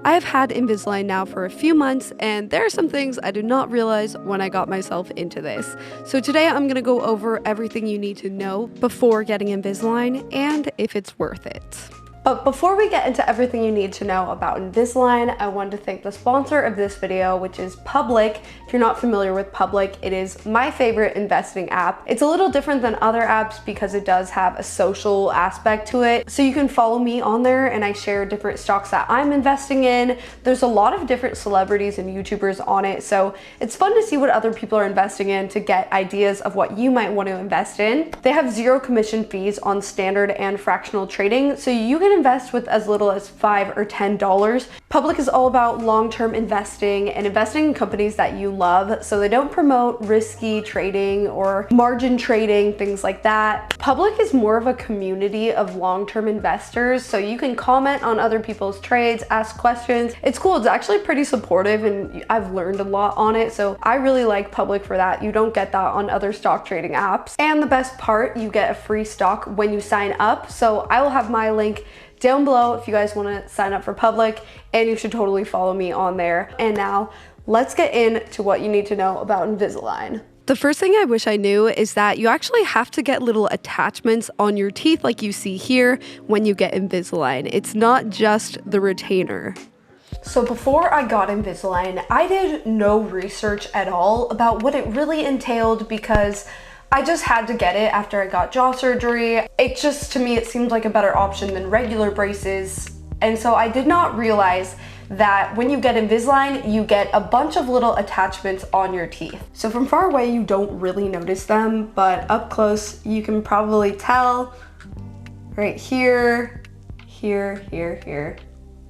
I have had Invisalign now for a few months, and there are some things I did not realize when I got myself into this. So today I'm going to go over everything you need to know before getting Invisalign and if it's worth it. But before we get into everything you need to know about Invisalign, I wanted to thank the sponsor of this video, which is Public. If you're not familiar with Public, it is my favorite investing app. It's a little different than other apps because it does have a social aspect to it. So you can follow me on there and I share different stocks that I'm investing in. There's a lot of different celebrities and YouTubers on it. So it's fun to see what other people are investing in to get ideas of what you might want to invest in. They have zero commission fees on standard and fractional trading. So you can invest with as little as $5 or $10. Public is all about long-term investing and investing in companies that you love, so they don't promote risky trading or margin trading, things like that. Public is more of a community of long-term investors, so you can comment on other people's trades, ask questions. It's cool. It's actually pretty supportive and I've learned a lot on it, so I really like Public for that. You don't get that on other stock trading apps. And the best part, you get a free stock when you sign up, so I will have my link down below if you guys want to sign up for Public, and you should totally follow me on there. And now let's get into what you need to know about Invisalign. The first thing I wish I knew is that you actually have to get little attachments on your teeth like you see here when you get Invisalign. It's not just the retainer. So before I got Invisalign, I did no research at all about what it really entailed because I just had to get it after I got jaw surgery. It just, to me, it seemed like a better option than regular braces. And so I did not realize that when you get Invisalign, you get a bunch of little attachments on your teeth. So from far away, you don't really notice them, but up close, you can probably tell right here, here, here, here.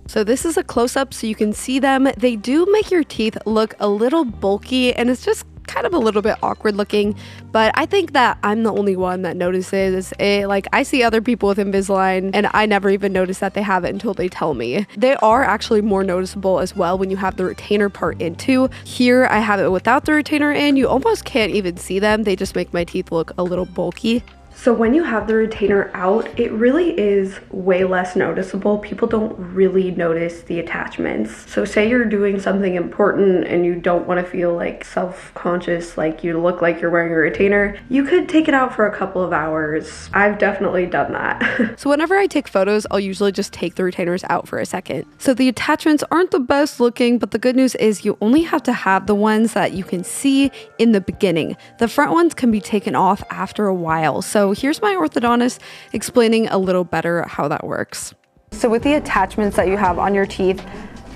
So this is a close-up so you can see them. They do make your teeth look a little bulky, and it's just kind of a little bit awkward looking, but I think that I'm the only one that notices it. Like, I see other people with Invisalign and I never even notice that they have it until they tell me. They are actually more noticeable as well when you have the retainer part in too. Here I have it without the retainer in. You almost can't even see them. They just make my teeth look a little bulky. So when you have the retainer out, it really is way less noticeable. People don't really notice the attachments. So say you're doing something important and you don't want to feel like self-conscious, like you look like you're wearing a retainer, you could take it out for a couple of hours. I've definitely done that. So whenever I take photos, I'll usually just take the retainers out for a second. So the attachments aren't the best looking, but the good news is you only have to have the ones that you can see in the beginning. The front ones can be taken off after a while. So here's my orthodontist explaining a little better how that works. So with the attachments that you have on your teeth,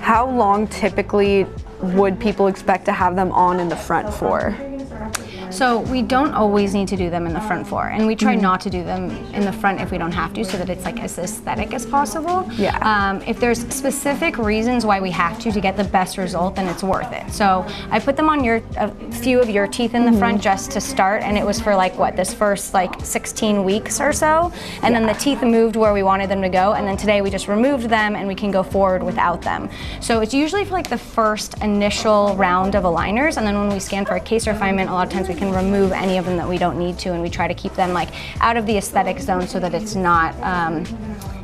how long typically would people expect to have them on in the front for? So we don't always need to do them in the front for, and we try not to do them in the front if we don't have to, so that it's like as aesthetic as possible. Yeah. If there's specific reasons why we have to get the best result, then it's worth it. So I put them on a few of your teeth in the front just to start, and it was for like what, this first like 16 weeks or so, and then the teeth moved where we wanted them to go, and then today we just removed them and we can go forward without them. So it's usually for like the first initial round of aligners, and then when we scan for a case refinement, a lot of times we can remove any of them that we don't need to, and we try to keep them like out of the aesthetic zone so that it's not,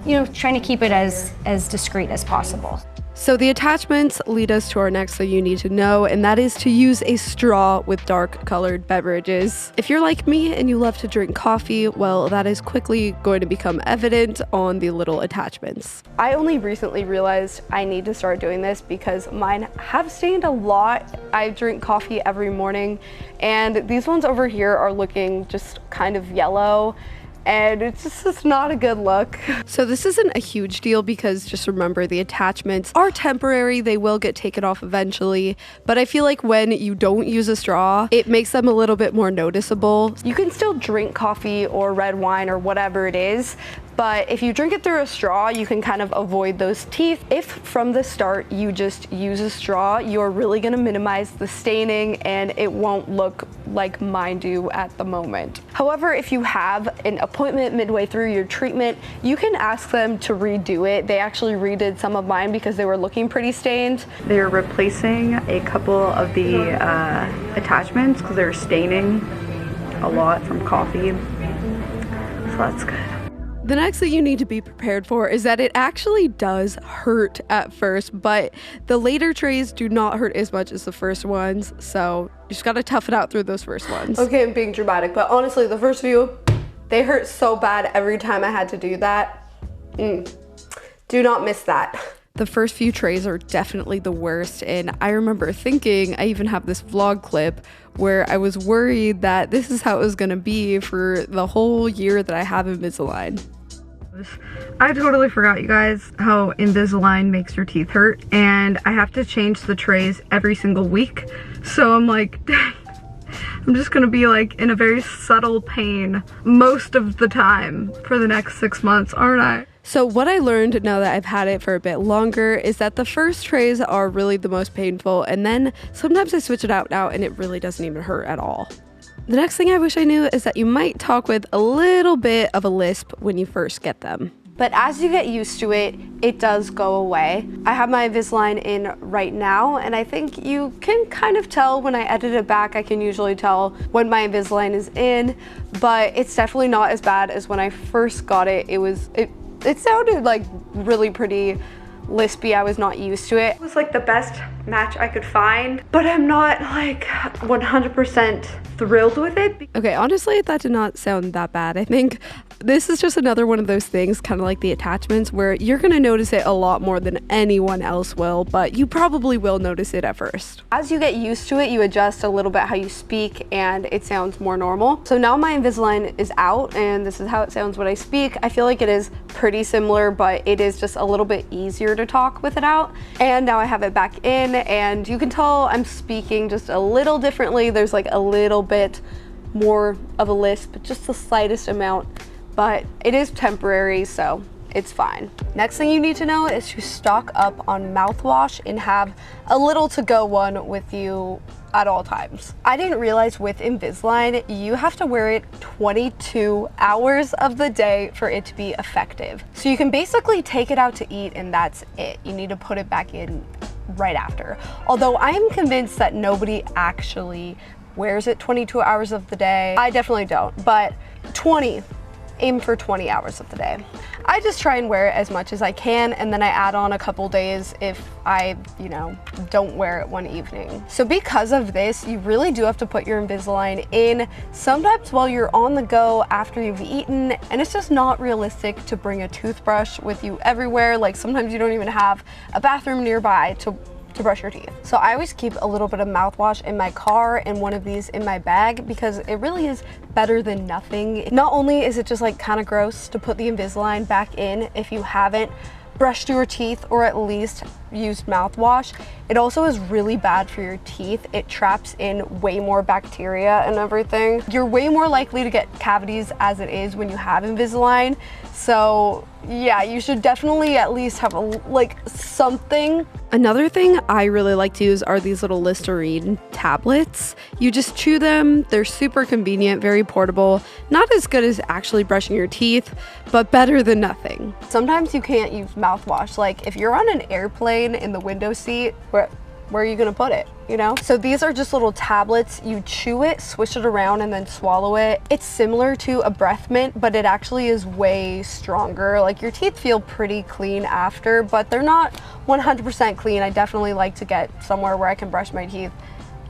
you know, trying to keep it as discreet as possible. So the attachments lead us to our next thing you need to know, and that is to use a straw with dark colored beverages. If you're like me and you love to drink coffee, well, that is quickly going to become evident on the little attachments. I only recently realized I need to start doing this because mine have stained a lot. I drink coffee every morning, and these ones over here are looking just kind of yellow, and it's just not a good look. So this isn't a huge deal because just remember, the attachments are temporary. They will get taken off eventually, but I feel like when you don't use a straw, it makes them a little bit more noticeable. You can still drink coffee or red wine or whatever it is, but if you drink it through a straw, you can kind of avoid those teeth. If from the start you just use a straw, you're really gonna minimize the staining and it won't look like mine do at the moment. However, if you have an appointment midway through your treatment, you can ask them to redo it. They actually redid some of mine because they were looking pretty stained. They're replacing a couple of the attachments because they're staining a lot from coffee, so that's good. The next thing you need to be prepared for is that it actually does hurt at first, but the later trays do not hurt as much as the first ones, so you just gotta tough it out through those first ones. Okay, I'm being dramatic, but honestly, the first few, they hurt so bad every time I had to do that. Do not miss that. The first few trays are definitely the worst, and I remember thinking, I even have this vlog clip where I was worried that this is how it was gonna be for the whole year that I have Invisalign. I totally forgot, you guys, how Invisalign makes your teeth hurt, and I have to change the trays every single week. So I'm like, dang, I'm just gonna be like in a very subtle pain most of the time for the next 6 months, aren't I? So what I learned now that I've had it for a bit longer is that the first trays are really the most painful, and then sometimes I switch it out now and it really doesn't even hurt at all. The next thing I wish I knew is that you might talk with a little bit of a lisp when you first get them. But as you get used to it, it does go away. I have my Invisalign in right now, and I think you can kind of tell when I edit it back. I can usually tell when my Invisalign is in, but it's definitely not as bad as when I first got it. It sounded like really pretty lispy. I was not used to it. It was like the best match I could find, but I'm not like 100% thrilled with it. Okay, honestly, that did not sound that bad. I think this is just another one of those things, kind of like the attachments, where you're gonna notice it a lot more than anyone else will, but you probably will notice it at first. As you get used to it, you adjust a little bit how you speak and it sounds more normal. So now my Invisalign is out and this is how it sounds when I speak. I feel like it is pretty similar, but it is just a little bit easier to talk with it out. And now I have it back in and you can tell I'm speaking just a little differently. There's like a little bit more of a lisp, just the slightest amount, but it is temporary, so it's fine. Next thing you need to know is to stock up on mouthwash and have a little to-go one with you at all times. I didn't realize with Invisalign, you have to wear it 22 hours of the day for it to be effective. So you can basically take it out to eat and that's it. You need to put it back in right after. Although I am convinced that nobody actually wears it 22 hours of the day. I definitely don't, but aim for 20 hours of the day. I just try and wear it as much as I can, and then I add on a couple days if I, don't wear it one evening. So because of this, you really do have to put your Invisalign in sometimes while you're on the go after you've eaten, and it's just not realistic to bring a toothbrush with you everywhere. Like sometimes you don't even have a bathroom nearby to brush your teeth. So I always keep a little bit of mouthwash in my car and one of these in my bag because it really is better than nothing. Not only is it just like kind of gross to put the Invisalign back in if you haven't brushed your teeth or at least used mouthwash, it also is really bad for your teeth. It traps in way more bacteria and everything. You're way more likely to get cavities as it is when you have Invisalign. So yeah, you should definitely at least have something. Another thing I really like to use are these little Listerine tablets. You just chew them, they're super convenient, very portable, not as good as actually brushing your teeth, but better than nothing. Sometimes you can't use mouthwash, like if you're on an airplane in the window seat, where are you gonna put it, So these are just little tablets. You chew it, swish it around, and then swallow it. It's similar to a breath mint, but it actually is way stronger. Like your teeth feel pretty clean after, but they're not 100% clean. I definitely like to get somewhere where I can brush my teeth,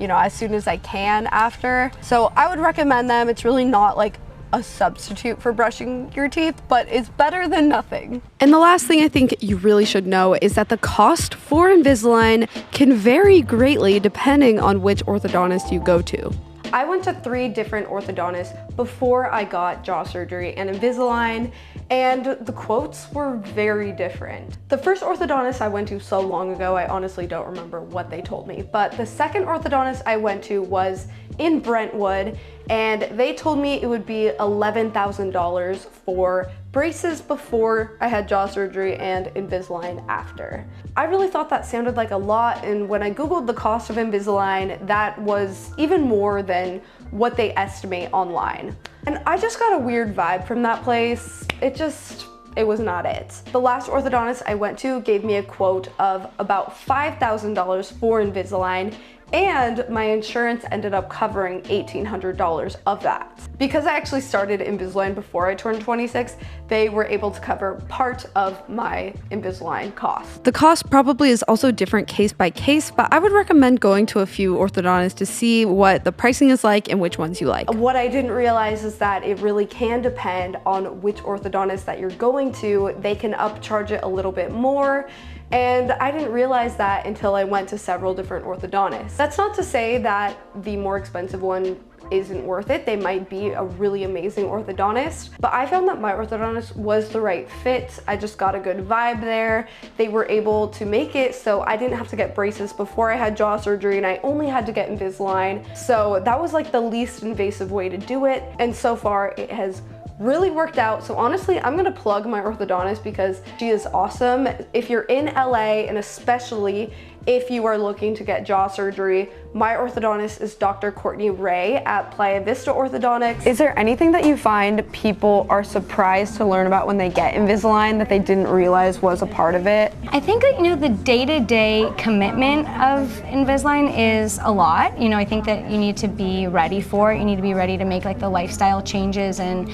as soon as I can after. So I would recommend them. It's really not like a substitute for brushing your teeth, but it's better than nothing. And the last thing I think you really should know is that the cost for Invisalign can vary greatly depending on which orthodontist you go to. I went to 3 different orthodontists before I got jaw surgery and Invisalign, and the quotes were very different. The first orthodontist I went to so long ago, I honestly don't remember what they told me, but the second orthodontist I went to was in Brentwood, and they told me it would be $11,000 for braces before I had jaw surgery and Invisalign after. I really thought that sounded like a lot, and when I googled the cost of Invisalign, that was even more than what they estimate online. And I just got a weird vibe from that place. It was not it. The last orthodontist I went to gave me a quote of about $5,000 for Invisalign, and my insurance ended up covering $1,800 of that. Because I actually started Invisalign before I turned 26, they were able to cover part of my Invisalign cost. The cost probably is also different case by case, but I would recommend going to a few orthodontists to see what the pricing is like and which ones you like. What I didn't realize is that it really can depend on which orthodontist that you're going to. They can upcharge it a little bit more. And I didn't realize that until I went to several different orthodontists. That's not to say that the more expensive one isn't worth it. They might be a really amazing orthodontist, but I found that my orthodontist was the right fit. I just got a good vibe there. They were able to make it so I didn't have to get braces before I had jaw surgery, and I only had to get Invisalign. So that was like the least invasive way to do it. And so far it has really worked out. So honestly, I'm gonna plug my orthodontist because she is awesome. If you're in LA, and especially if you are looking to get jaw surgery, my orthodontist is Dr. Courtney at Playa Vista Orthodontics. Is there anything that you find people are surprised to learn about when they get Invisalign that they didn't realize was a part of it? I think that, you know, the day-to-day commitment of Invisalign is a lot. You know, I think that you need to be ready for it. You need to be ready to make like the lifestyle changes and,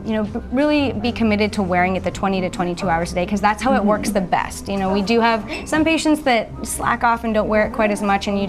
you know, really be committed to wearing it the 20 to 22 hours a day, because that's how it works the best. You know, we do have some patients that slack off and don't wear it quite as much, and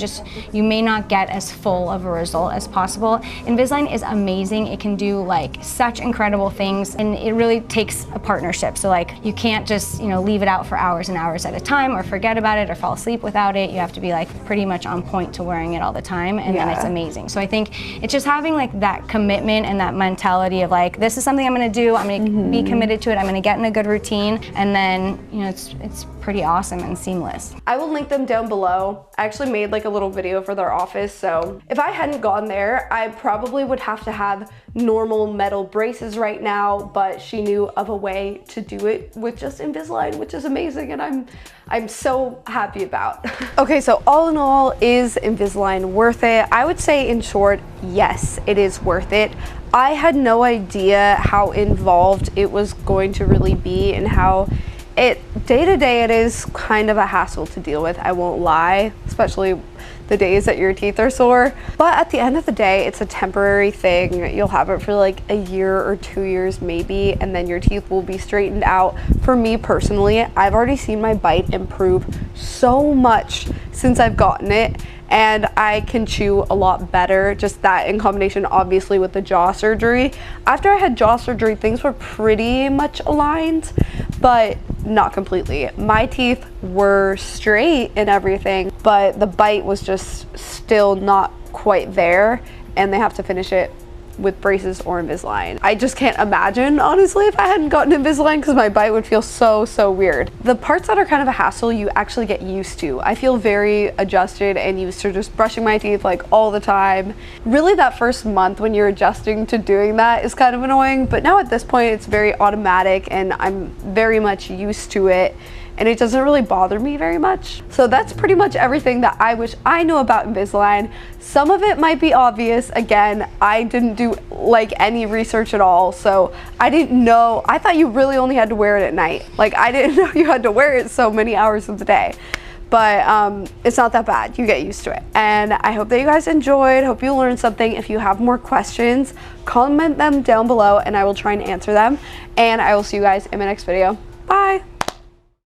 you may not get as full of a result as possible. Invisalign is amazing. It can do like such incredible things, and it really takes a partnership. So like you can't just, you know, leave it out for hours and hours at a time or forget about it or fall asleep without it. You have to be like pretty much on point to wearing it all the time, and then it's amazing. So I think it's just having like that commitment and that mentality of like, this is something I'm gonna do, I'm gonna be committed to it, I'm gonna get in a good routine, and then, you know, it's pretty awesome and seamless. I will link them down below. I actually made like a little video for their office, so if I hadn't gone there, I probably would have to have normal metal braces right now, but she knew of a way to do it with just Invisalign, which is amazing, and I'm so happy about. Okay, so all in all, is Invisalign worth it? I would say in short, yes, it is worth it. I had no idea how involved it was going to really be, and how day to day it is kind of a hassle to deal with, I won't lie, especially the days that your teeth are sore. But at the end of the day, it's a temporary thing. You'll have it for like a year or 2 years maybe, and then your teeth will be straightened out. For me personally, I've already seen my bite improve so much since I've gotten it, and I can chew a lot better. Just that in combination obviously with the jaw surgery. After I had jaw surgery, things were pretty much aligned, but not completely. My teeth were straight and everything, but the bite was just still not quite there, and they have to finish it with braces or Invisalign. I just can't imagine, honestly, if I hadn't gotten Invisalign, because my bite would feel so weird. The parts that are kind of a hassle, you actually get used to. I feel very adjusted and used to just brushing my teeth like all the time. Really, that first month when you're adjusting to doing that is kind of annoying, but now at this point it's very automatic and I'm very much used to it, and it doesn't really bother me very much. So that's pretty much everything that I wish I knew about Invisalign. Some of it might be obvious. Again, I didn't do like any research at all, so I didn't know. I thought you really only had to wear it at night. Like, I didn't know you had to wear it so many hours of the day. But it's not that bad. You get used to it. And I hope that you guys enjoyed. Hope you learned something. If you have more questions, comment them down below and I will try and answer them. And I will see you guys in my next video. Bye.